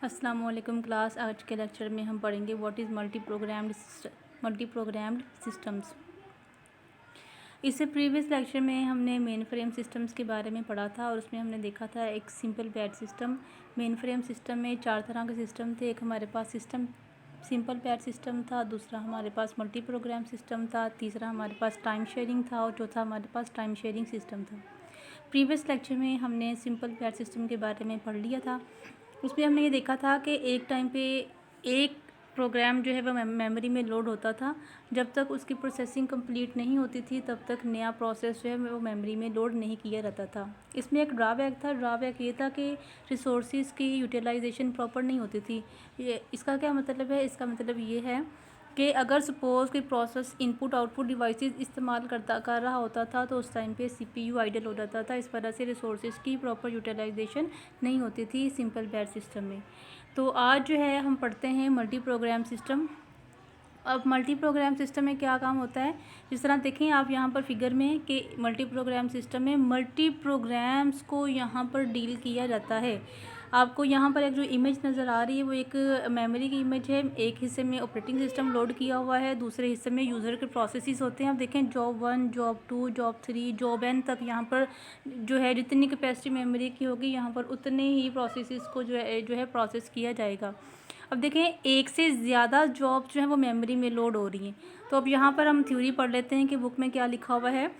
अस्सलाम वालेकुम क्लास। आज के लेक्चर में हम पढ़ेंगे what is multi programmed systems. इससे प्रीवियस लेक्चर में हमने मेन फ्रेम सिस्टम्स के बारे में पढ़ा था और उसमें हमने देखा था एक simple pad system. Main frame system में 4 तरह के सिस्टम थे। एक हमारे पास सिस्टम सिंपल पैड सिस्टम था, दूसरा हमारे पास मल्टी प्रोग्राम सिस्टम था, तीसरा हमारे पास टाइम शेयरिंग था और चौथा हमारे पास टाइम शेयरिंग सिस्टम था। प्रीवियस लेक्चर में हमने सिंपल पैड सिस्टम के बारे में पढ़ लिया था। उसमें हमने ये देखा था कि एक टाइम पे एक प्रोग्राम जो है वह मेमोरी में लोड होता था। जब तक उसकी प्रोसेसिंग कंप्लीट नहीं होती थी तब तक नया प्रोसेस जो है वो मेमोरी में लोड नहीं किया जाता था। इसमें एक ड्रॉबैक था। ड्रॉबैक ये था कि रिसोर्सेज की यूटिलाइजेशन प्रॉपर नहीं होती थी। इसका क्या मतलब है? इसका मतलब ये है कि अगर सपोज़ कोई प्रोसेस इनपुट आउटपुट डिवाइसेस इस्तेमाल कर रहा होता था तो उस टाइम पे सीपीयू आइडल हो जाता था। इस वजह से रिसोर्सेज की प्रॉपर यूटिलाइजेशन नहीं होती थी सिंपल पैड सिस्टम में। तो आज जो है हम पढ़ते हैं मल्टी प्रोग्राम सिस्टम। अब मल्टी प्रोग्राम सिस्टम में क्या काम होता है, जिस तरह देखें आप यहाँ पर फिगर में कि मल्टी प्रोग्राम सिस्टम में मल्टी प्रोग्राम्स को यहाँ पर डील किया जाता है। आपको यहाँ पर एक जो इमेज नज़र आ रही है वो एक मेमोरी की इमेज है। एक हिस्से में ऑपरेटिंग सिस्टम लोड किया हुआ है, दूसरे हिस्से में यूज़र के प्रोसेसेस होते हैं। आप देखें job 1, job 2, job 3, job n तक यहाँ पर जो है जितनी कैपेसिटी मेमोरी की होगी यहाँ पर उतने ही प्रोसेसेस को जो है प्रोसेस किया जाएगा। अब देखें एक से ज़्यादा जॉब जो है वो मेमोरी में लोड हो रही हैं। तो अब यहाँ पर हम थ्योरी पढ़ लेते हैं कि बुक में क्या लिखा हुआ है।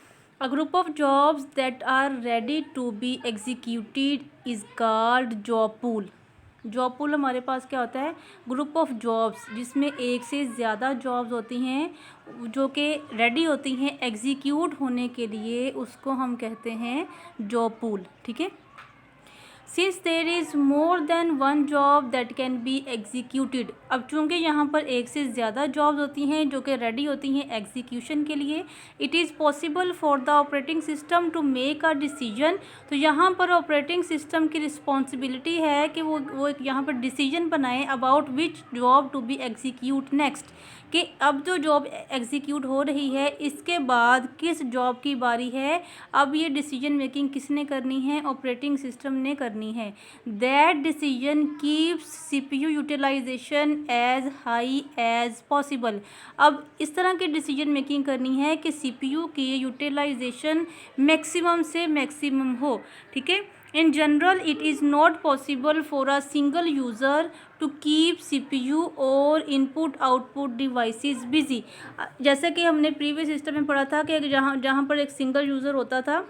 A group of jobs that are ready to be executed is called job pool. Job pool हमारे पास क्या होता है? ग्रुप ऑफ जॉब्स जिसमें एक से ज़्यादा जॉब्स होती हैं जो कि रेडी होती हैं एग्जीक्यूट होने के लिए, उसको हम कहते हैं जॉब पूल। ठीक है। Since there is more than one job that can be executed. अब चूँकि यहाँ पर एक से ज़्यादा जॉब्स होती हैं जो कि रेडी होती हैं एग्जीक्यूशन के लिए, it is possible for the operating system to make a decision. तो यहाँ पर ऑपरेटिंग सिस्टम की रिस्पॉन्सिबिलिटी है कि वो यहाँ पर डिसीजन बनाए about which job to be execute next, कि अब जो जॉब एग्जीक्यूट हो रही है इसके बाद किस जॉब की बारी है। अब ये डिसीजन मेकिंग किसने करनी है? ऑपरेटिंग सिस्टम ने करनी है। That decision keeps CPU utilization as high as possible. अब इस तरह की डिसीजन मेकिंग करनी है कि सीपीयू की यूटिलाइजेशन मैक्सिमम से मैक्सिमम हो। ठीक है। In general, it is not possible for a single user to keep CPU or input-output devices busy। जैसे कि हमने प्रीवियस सिस्टम में पढ़ा था कि जहाँ पर एक सिंगल यूज़र होता था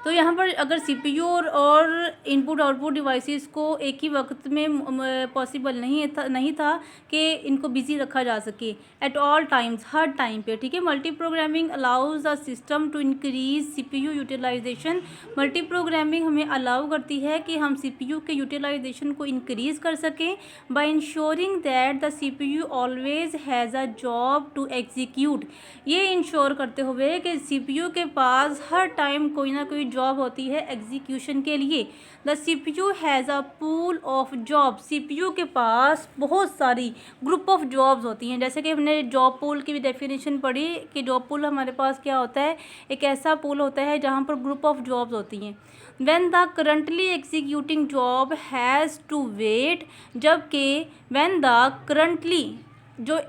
तो यहाँ पर अगर सीपीयू और इनपुट आउटपुट डिवाइसेस को एक ही वक्त में पॉसिबल नहीं था कि इनको बिजी रखा जा सके एट ऑल टाइम्स, हर टाइम पे। ठीक है। Multi programming allows the system to increase CPU utilization. Multi programming हमें अलाउ करती है कि हम सीपीयू के यूटिलाइजेशन को इंक्रीज़ कर सकें by ensuring that the CPU always has a job to execute. ये इंश्योर करते हुए कि सीपीयू के पास हर टाइम कोई ना कोई जॉब होती है एग्जीक्यूशन के लिए। The CPU has a pool of job. CPU के पास बहुत सारी ग्रुप ऑफ जॉब्स होती हैं। जैसे कि हमने जॉब पूल की भी डेफिनेशन पढ़ी कि जॉब पूल हमारे पास क्या होता है? एक ऐसा पूल होता है जहाँ पर ग्रुप ऑफ जॉब्स होती हैं। When the currently executing job has to wait, जबकि व्हेन द करंटली जो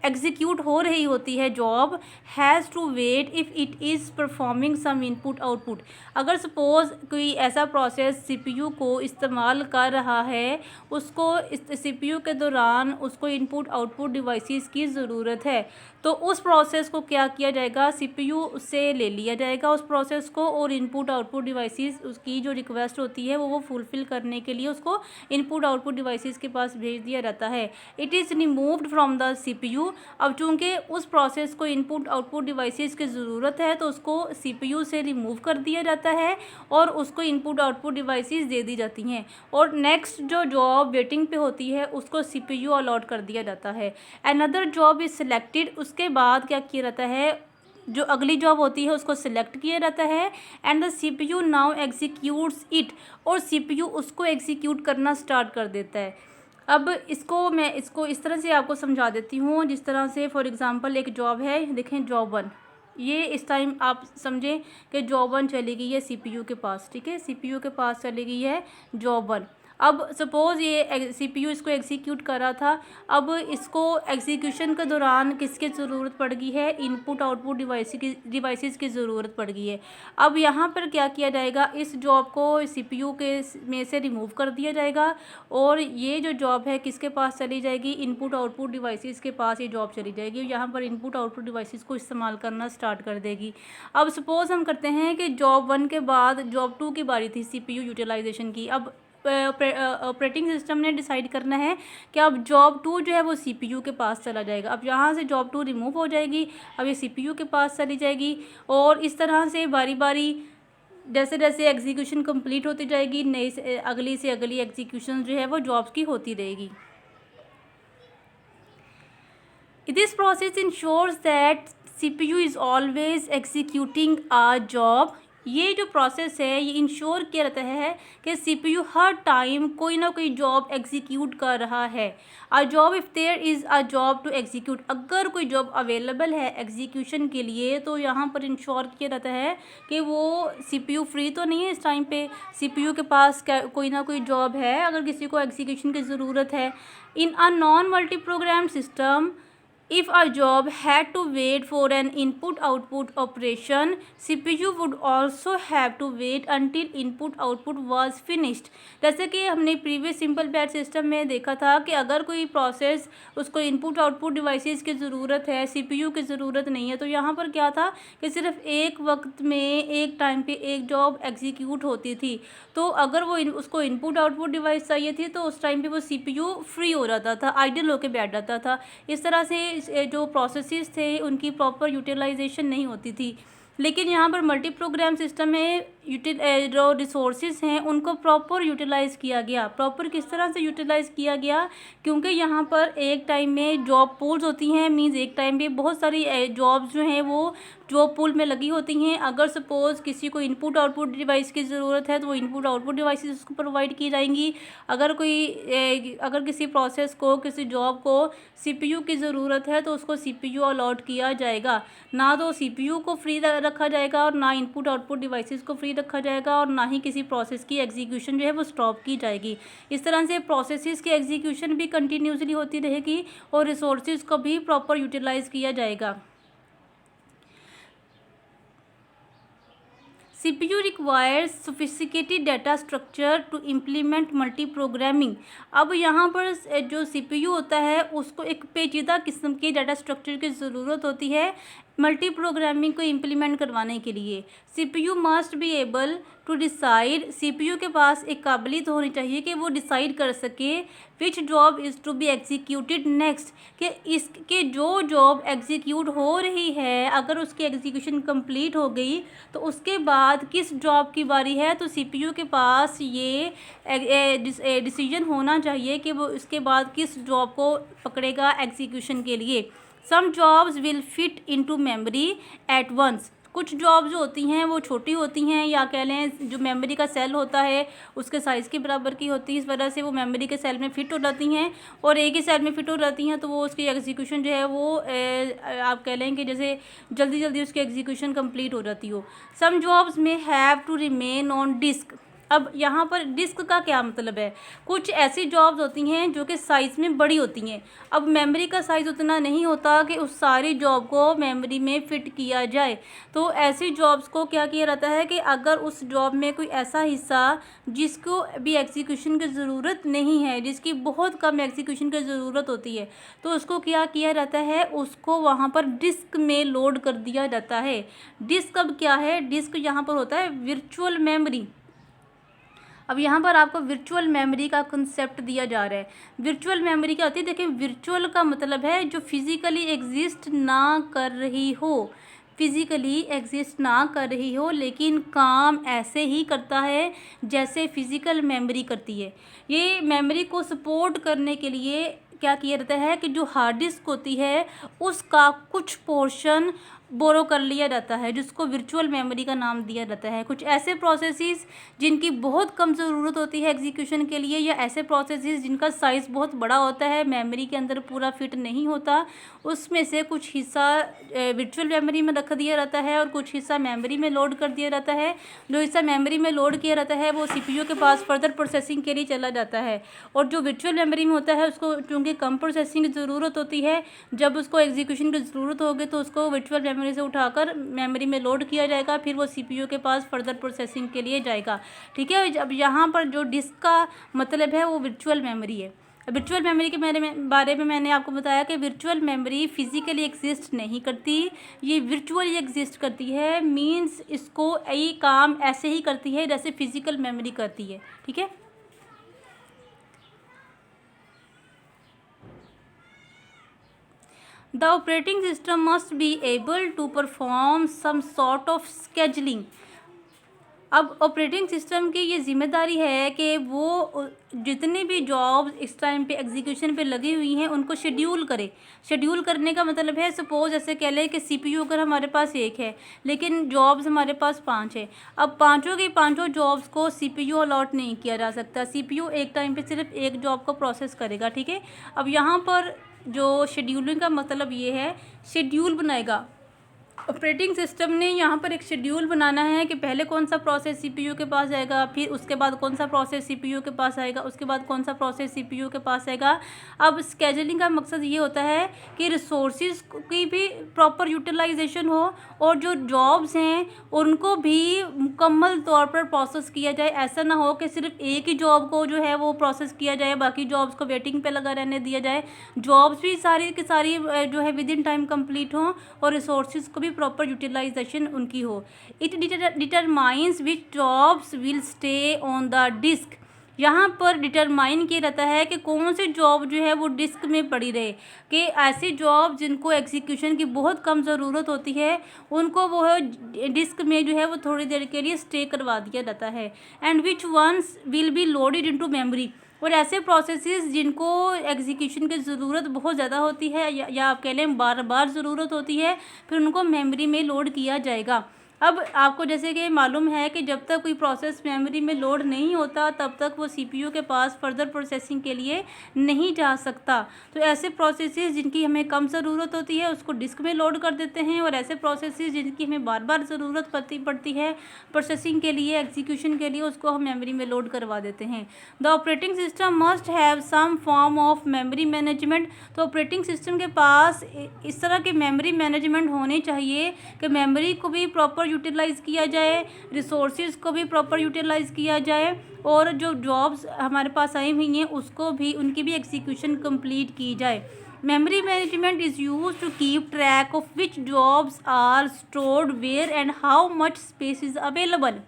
एग्जीक्यूट हो रही होती है job has to wait if it is performing some input output. अगर सपोज़ कोई ऐसा प्रोसेस सीपीयू को इस्तेमाल कर रहा है, उसको सीपीयू के दौरान उसको इनपुट आउटपुट डिवाइसेस की ज़रूरत है, तो उस प्रोसेस को क्या किया जाएगा? सीपीयू से ले लिया जाएगा उस प्रोसेस को और इनपुट आउटपुट डिवाइसेस उसकी जो रिक्वेस्ट होती है वो फुलफ़िल करने के लिए उसको इनपुट आउटपुट डिवाइसेस के पास भेज दिया जाता है। It is removed from the CPU. अब चूँकि उस प्रोसेस को इनपुट आउटपुट डिवाइसेस की ज़रूरत है तो उसको सीपीयू से रिमूव कर दिया जाता है और उसको इनपुट आउटपुट डिवाइसेस दे दी जाती हैं और नेक्स्ट जो जॉब वेटिंग पे होती है उसको सीपीयू अलॉट कर दिया जाता है। Another job is selected. उसके बाद क्या किया जाता है? जो अगली जॉब होती है उसको सिलेक्ट किया जाता है and the CPU now executes it, और सीपीयू उसको एग्जीक्यूट करना स्टार्ट कर देता है। अब मैं इसको इस तरह से आपको समझा देती हूँ जिस तरह से फॉर एग्ज़ाम्पल एक जॉब है। देखें जॉब 1, ये इस टाइम आप समझें कि जॉब 1 चली गई है सीपीयू के पास। ठीक है। सीपीयू के पास चली गई है जॉब 1। अब सपोज़ ये CPU इसको एग्जीक्यूट कर रहा था, अब इसको एग्जीक्यूशन के दौरान किसकी ज़रूरत पड़ गई है, इनपुट आउटपुट डिवाइसेस की ज़रूरत पड़ गई है। अब यहाँ पर क्या किया जाएगा, इस जॉब को CPU के में से रिमूव कर दिया जाएगा और ये जो जॉब है किसके पास चली जाएगी, इनपुट आउटपुट डिवाइसेस के पास ये जॉब चली जाएगी। यहाँ पर इनपुट आउटपुट डिवाइसेस को इस्तेमाल करना स्टार्ट कर देगी। अब सपोज़ हम करते हैं कि जॉब 1 के बाद जॉब 2 की बारी थी CPU यूटिलाइजेशन की। अब ऑपरेटिंग सिस्टम ने डिसाइड करना है कि अब जॉब 2 जो है वो CPU के पास चला जाएगा। अब यहाँ से जॉब 2 रिमूव हो जाएगी, अब ये CPU के पास चली जाएगी और इस तरह से बारी बारी जैसे जैसे एग्जीक्यूशन कंप्लीट होती जाएगी, नई से अगली एग्जीक्यूशन जो है वो जॉब्स की होती रहेगी। This process ensures that CPU is always executing a job. ये जो प्रोसेस है ये इंश्योर किया रहता है कि CPU हर टाइम कोई ना कोई जॉब एग्जीक्यूट कर रहा है। A job if there is a job to execute, अगर कोई जॉब अवेलेबल है एग्जीक्यूशन के लिए तो यहाँ पर इंश्योर किया रहता है कि वो CPU फ्री तो नहीं है इस टाइम पे, CPU के पास कोई ना कोई जॉब है अगर किसी को एग्जीक्यूशन की ज़रूरत है। In a non multi program system, if a job had to wait for an input-output operation, CPU would also have to wait until input-output was finished। जैसे कि हमने प्रीवियस सिंपल बैच सिस्टम में देखा था कि अगर कोई प्रोसेस उसको इनपुट आउटपुट डिवाइसेस की ज़रूरत है, CPU की ज़रूरत नहीं है, तो यहाँ पर क्या था कि सिर्फ एक वक्त में एक टाइम पे एक जॉब एग्जीक्यूट होती थी। तो अगर वो उसको इनपुट आउटपुट डिवाइस चाहिए थी तो उस टाइम पे वो CPU फ्री हो जाता था, आइडल होकर बैठ जाता था। इस तरह से जो प्रोसेसेस थे उनकी प्रॉपर यूटिलाइजेशन नहीं होती थी। लेकिन यहाँ पर मल्टी प्रोग्राम सिस्टम में जो रिसोर्सेज हैं उनको प्रॉपर यूटिलाइज़ किया गया। प्रॉपर किस तरह से यूटिलाइज़ किया गया, क्योंकि यहाँ पर एक टाइम में जॉब पूल्स होती हैं, मींस एक टाइम पे बहुत सारी जॉब्स जो हैं वो जॉब पूल में लगी होती हैं। अगर सपोज़ किसी को इनपुट आउटपुट डिवाइस की ज़रूरत है तो वो इनपुट आउटपुट डिवाइसेस उसको प्रोवाइड की जाएंगी। अगर किसी प्रोसेस को, किसी जॉब को CPU की ज़रूरत है तो उसको CPU अलॉट किया जाएगा। ना तो CPU को फ्री रखा जाएगा और ना इनपुट आउटपुट डिवाइसेस को फ्री रखा जाएगा और ना ही किसी प्रोसेस की एग्जीक्यूशन जो है वो स्टॉप की जाएगी। इस तरह से प्रोसेसेस की एग्जीक्यूशन भी कंटिन्यूसली होती रहेगी और रिसोर्सेज को भी प्रॉपर यूटिलाइज़ किया जाएगा। CPU requires sophisticated data structure to implement multi-programming। अब यहाँ पर जो CPU होता है उसको एक पेचीदा किस्म के डाटा स्ट्रक्चर की ज़रूरत होती है मल्टी प्रोग्रामिंग को इम्प्लीमेंट करवाने के लिए। CPU must be able to decide, CPU के पास एक काबिलियत होनी चाहिए कि वो डिसाइड कर सके which job is to be executed next, कि इसके जो जॉब एग्जीक्यूट हो रही है अगर उसकी एग्जीक्यूशन कंप्लीट हो गई तो उसके बाद किस जॉब की बारी है। तो CPU के पास ये डिसीजन होना चाहिए कि वो इसके बाद किस जॉब को पकड़ेगा एग्जीक्यूशन के लिए। Some jobs will fit into memory at once, कुछ जॉब जो होती हैं वो छोटी होती हैं या कह लें जो मेमोरी का सेल होता है उसके साइज़ के बराबर की होती है, इस वजह से वो मेमोरी के सेल में फ़िट हो जाती हैं और एक ही सेल में फ़िट हो जाती हैं तो वो उसकी एग्जीक्यूशन जो है वो आप कह लें कि जैसे जल्दी जल्दी उसकी एग्जीक्यूशन कंप्लीट हो जाती हो। Some jobs may have to remain on disk. अब यहाँ पर डिस्क का क्या मतलब है, कुछ ऐसी जॉब्स होती हैं जो कि साइज़ में बड़ी होती हैं। अब मेमोरी का साइज़ उतना नहीं होता कि उस सारी जॉब को मेमोरी में फ़िट किया जाए, तो ऐसी जॉब्स को क्या किया जाता है कि अगर उस जॉब में कोई ऐसा हिस्सा जिसको भी एग्जीक्यूशन की ज़रूरत नहीं है, जिसकी बहुत कम एग्जीक्यूशन की ज़रूरत होती है, तो उसको क्या किया जाता है, उसको वहाँ पर डिस्क में लोड कर दिया जाता है। डिस्क अब क्या है, डिस्क यहाँ पर होता है वर्चुअल मेमोरी। अब यहाँ पर आपको वर्चुअल मेमोरी का कंसेप्ट दिया जा रहा है। वर्चुअल मेमोरी क्या होती है, देखिए वर्चुअल का मतलब है जो फिज़िकली एग्जिस्ट ना कर रही हो, फिज़िकली एग्जिस्ट ना कर रही हो लेकिन काम ऐसे ही करता है जैसे फ़िज़िकल मेमोरी करती है। ये मेमोरी को सपोर्ट करने के लिए क्या किया जाता है कि जो हार्ड डिस्क होती है उसका कुछ पोर्शन बोरो कर लिया जाता है, जिसको वर्चुअल मेमोरी का नाम दिया जाता है। कुछ ऐसे प्रोसेसेस जिनकी बहुत कम ज़रूरत होती है एग्जीक्यूशन के लिए, या ऐसे प्रोसेसेस जिनका साइज़ बहुत बड़ा होता है, मेमोरी के अंदर पूरा फिट नहीं होता, उसमें से कुछ हिस्सा वर्चुअल मेमोरी में रख दिया जाता है और कुछ हिस्सा मेमोरी में लोड कर दिया जाता है। जो हिस्सा मेमोरी में लोड किया जाता है वो सीपीयू के पास फर्दर प्रोसेसिंग के लिए चला जाता है, और जो वर्चुअल मेमोरी में होता है उसको चूँकि कम प्रोसेसिंग की ज़रूरत होती है, जब उसको एग्जीक्यूशन की ज़रूरत होगी तो उसको वर्चुअल मेमोरी से उठाकर मेमोरी में लोड किया जाएगा, फिर वो सीपीयू के पास फर्दर प्रोसेसिंग के लिए जाएगा। ठीक है, अब यहाँ पर जो डिस्क का मतलब है वो वर्चुअल मेमोरी है। वर्चुअल मेमोरी के बारे में मैंने आपको बताया कि वर्चुअल मेमोरी फिजिकली एग्जिस्ट नहीं करती, ये वर्चुअली एग्जिस्ट करती है। मींस इसको ये काम ऐसे ही करती है जैसे फिजिकल मेमोरी करती है। ठीक है, The operating system must be able to perform some sort of scheduling. अब ऑपरेटिंग सिस्टम की ये जिम्मेदारी है कि वो जितने भी जॉब्स इस टाइम पे एग्जीक्यूशन पे लगी हुई हैं उनको शेड्यूल करे। शेड्यूल करने का मतलब है, सपोज ऐसे कह लें कि सीपीयू अगर हमारे पास एक है लेकिन जॉब्स हमारे पास 5 है। अब पांचों की पांचों जॉब्स को सीपीयू अलॉट नहीं किया जा सकता, सीपीयू एक टाइम पे सिर्फ एक जॉब को प्रोसेस करेगा। ठीक है, अब यहाँ पर जो शेड्यूलिंग का मतलब ये है, शेड्यूल बनाएगा। ऑपरेटिंग सिस्टम ने यहाँ पर एक शेड्यूल बनाना है कि पहले कौन सा प्रोसेस सीपीयू के पास आएगा, फिर उसके बाद कौन सा प्रोसेस सीपीयू के पास आएगा, उसके बाद कौन सा प्रोसेस सीपीयू के पास आएगा। अब स्केजुलिंग का मकसद ये होता है कि रिसोर्सेज की भी प्रॉपर यूटिलाइजेशन हो और जो जॉब्स हैं उनको भी मुकम्मल तौर पर प्रोसेस किया जाए। ऐसा ना हो कि सिर्फ एक ही जॉब को जो है वो प्रोसेस किया जाए, बाकी जॉब्स को वेटिंग पे लगा रहने दिया जाए। जॉब्स भी सारी की सारी जो है विद इन टाइम कंप्लीट हों और रिसोर्सेज को भी प्रॉपर यूटिलाइजेशन उनकी हो। It determines which jobs will stay on the disk. यहाँ पर डिटरमाइन किया रहता है कि कौन सी जॉब जो है वो डिस्क में पड़ी रहे, कि ऐसी जॉब जिनको एग्जीक्यूशन की बहुत कम ज़रूरत होती है उनको वो डिस्क में जो है वो थोड़ी देर के लिए स्टे करवा दिया जाता है। And which ones will be loaded into memory. और ऐसे प्रोसेसेस जिनको एग्जीक्यूशन की ज़रूरत बहुत ज़्यादा होती है या आप कह लें बार बार ज़रूरत होती है, फिर उनको मेमोरी में लोड किया जाएगा। अब आपको जैसे कि मालूम है कि जब तक कोई प्रोसेस मेमोरी में लोड नहीं होता तब तक वो सीपीयू के पास फर्दर प्रोसेसिंग के लिए नहीं जा सकता। तो ऐसे प्रोसेसेस जिनकी हमें कम ज़रूरत होती है उसको डिस्क में लोड कर देते हैं, और ऐसे प्रोसेसेस जिनकी हमें बार बार ज़रूरत पड़ती है प्रोसेसिंग के लिए, एग्जीक्यूशन के लिए, उसको हम मेमोरी में लोड करवा देते हैं। The operating system must have some form of memory management. तो ऑपरेटिंग सिस्टम के पास इस तरह के मेमोरी मैनेजमेंट होने चाहिए कि मेमोरी को भी प्रॉपर यूटिलाइज़ किया जाए, रिसोर्सेज को भी प्रॉपर यूटिलाइज़ किया जाए, और जो जॉब्स हमारे पास आई हुई हैं उसको भी उनकी भी एग्जीक्यूशन कंप्लीट की जाए। Memory management is use to keep track of which jobs are stored where and how much space is available.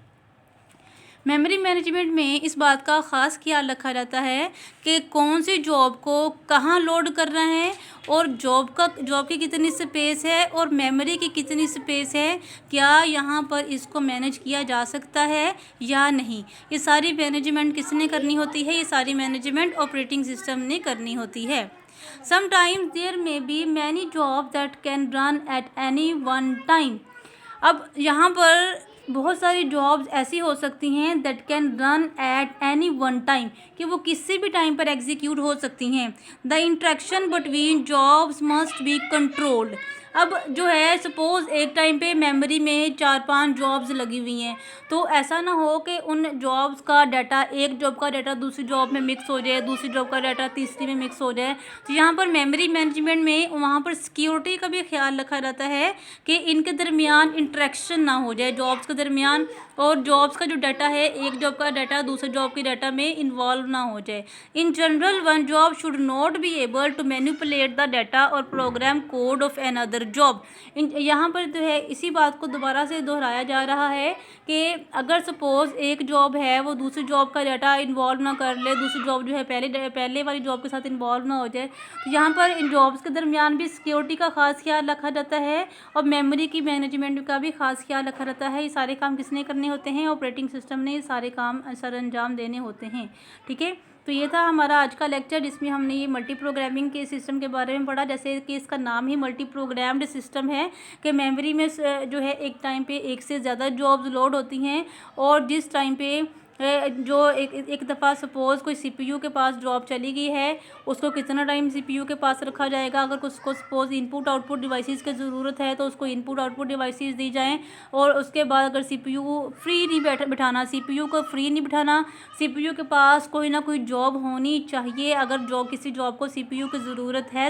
Memory management में इस बात का ख़ास ख्याल रखा जाता है कि कौन सी जॉब को कहाँ लोड करना है, और जॉब की कितनी स्पेस है और मेमोरी की कितनी स्पेस है, क्या यहाँ पर इसको मैनेज किया जा सकता है या नहीं। ये सारी मैनेजमेंट किसने करनी होती है? ये सारी मैनेजमेंट ऑपरेटिंग सिस्टम ने करनी होती है। Sometimes there may be many jobs that can run at any one time. अब यहाँ पर बहुत सारी जॉब्स ऐसी हो सकती हैं that can run at any one time, कि वो किसी भी टाइम पर एग्जीक्यूट हो सकती हैं। The interaction between jobs must be controlled. अब जो है सपोज़ एक टाइम पे मेमोरी में 4-5 जॉब्स लगी हुई हैं, तो ऐसा ना हो कि उन जॉब्स का डाटा, एक जॉब का डाटा दूसरी जॉब में मिक्स हो जाए, दूसरी जॉब का डाटा तीसरी में मिक्स हो जाए। तो यहाँ पर मेमोरी मैनेजमेंट में वहाँ पर सिक्योरिटी का भी ख्याल रखा जाता है कि इनके दरमियान इंट्रैक्शन ना हो जाए, जॉब्स के दरमियान, और जॉब्स का जो डाटा है एक जॉब का डाटा दूसरे जॉब के डाटा में इन्वॉल्व ना हो जाए। In general one job should not be able to manipulate the data और program code of another job. यहाँ पर जो है इसी बात को दोबारा से दोहराया जा रहा है कि अगर सपोज़ एक जॉब है वो दूसरी जॉब का डाटा इन्वॉल्व ना कर ले, दूसरी जॉब जो है पहले वाली जॉब के साथ इन्वॉल्व ना हो जाए, तो यहाँ पर इन जॉब्स के दरमियान भी सिक्योरिटी का ख़ास ख्याल रखा जाता है और मेमोरी की मैनेजमेंट का भी ख़ास ख्याल रखा जाता है। ये सारे काम किसने करने होते हैं? ऑपरेटिंग सिस्टम ने ये सारे काम सर अंजाम देने होते हैं। ठीक है, तो ये था हमारा आज का लेक्चर, जिसमें हमने ये मल्टी प्रोग्रामिंग के सिस्टम के बारे में पढ़ा। जैसे कि इसका नाम ही मल्टी प्रोग्राम्ड सिस्टम है कि मेमोरी में जो है एक टाइम पे एक से ज़्यादा जॉब्स लोड होती हैं, और जिस टाइम पे जो एक दफ़ा सपोज़ कोई सीपीयू के पास जॉब चली गई है, उसको कितना टाइम सीपीयू के पास रखा जाएगा। अगर उसको सपोज़ इनपुट आउटपुट डिवाइसेस की ज़रूरत है तो उसको इनपुट आउटपुट डिवाइसेस दी जाएं, और उसके बाद अगर सीपीयू फ्री नहीं बिठाना, सीपीयू को फ्री नहीं बिठाना, सीपीयू के पास कोई ना कोई जॉब होनी चाहिए। अगर किसी जॉब को सीपीयू की ज़रूरत है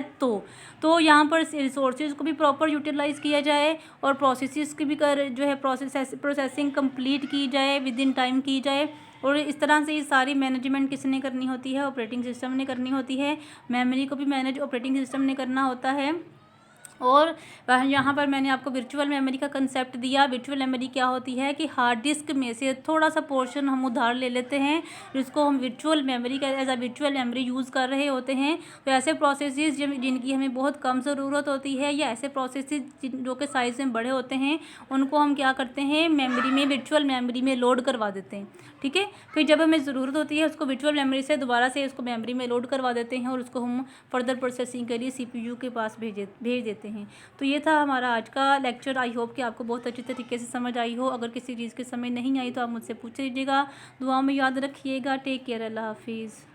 तो यहाँ पर रिसोर्सेज को भी प्रॉपर यूटिलाइज़ किया जाए, और प्रोसेसेस की भी जो है प्रोसेसिंग कंप्लीट की जाए, विद इन टाइम की जाए। और इस तरह से ये सारी मैनेजमेंट किसने करनी होती है? ऑपरेटिंग सिस्टम ने करनी होती है। मेमोरी को भी मैनेज ऑपरेटिंग सिस्टम ने करना होता है। और यहाँ पर मैंने आपको वर्चुअल मेमोरी का कंसेप्ट दिया। वर्चुअल मेमोरी क्या होती है कि हार्ड डिस्क में से थोड़ा सा पोर्शन हम उधार ले लेते हैं, जिसको हम वर्चुअल मेमोरी का as a virtual memory use कर रहे होते हैं। तो ऐसे प्रोसेसेस जिनकी हमें बहुत कम ज़रूरत होती है, या ऐसे प्रोसेसेस जो कि साइज़ में बड़े होते हैं, उनको हम क्या करते हैं, मेमोरी में, वर्चुअल मेमोरी में लोड करवा देते हैं। ठीक है, फिर जब हमें ज़रूरत होती है उसको वर्चुअल मेमोरी से दोबारा से उसको मेमोरी में लोड करवा देते हैं, और उसको हम फर्दर प्रोसेसिंग के लिए सीपीयू के पास भेज देते हैं। तो ये था हमारा आज का लेक्चर। आई होप कि आपको बहुत अच्छी तरीके से समझ आई हो। अगर किसी चीज़ की समझ नहीं आई तो आप मुझसे पूछ लीजिएगा। दुआ में याद रखिएगा। Take care. अल्लाह हाफिज़।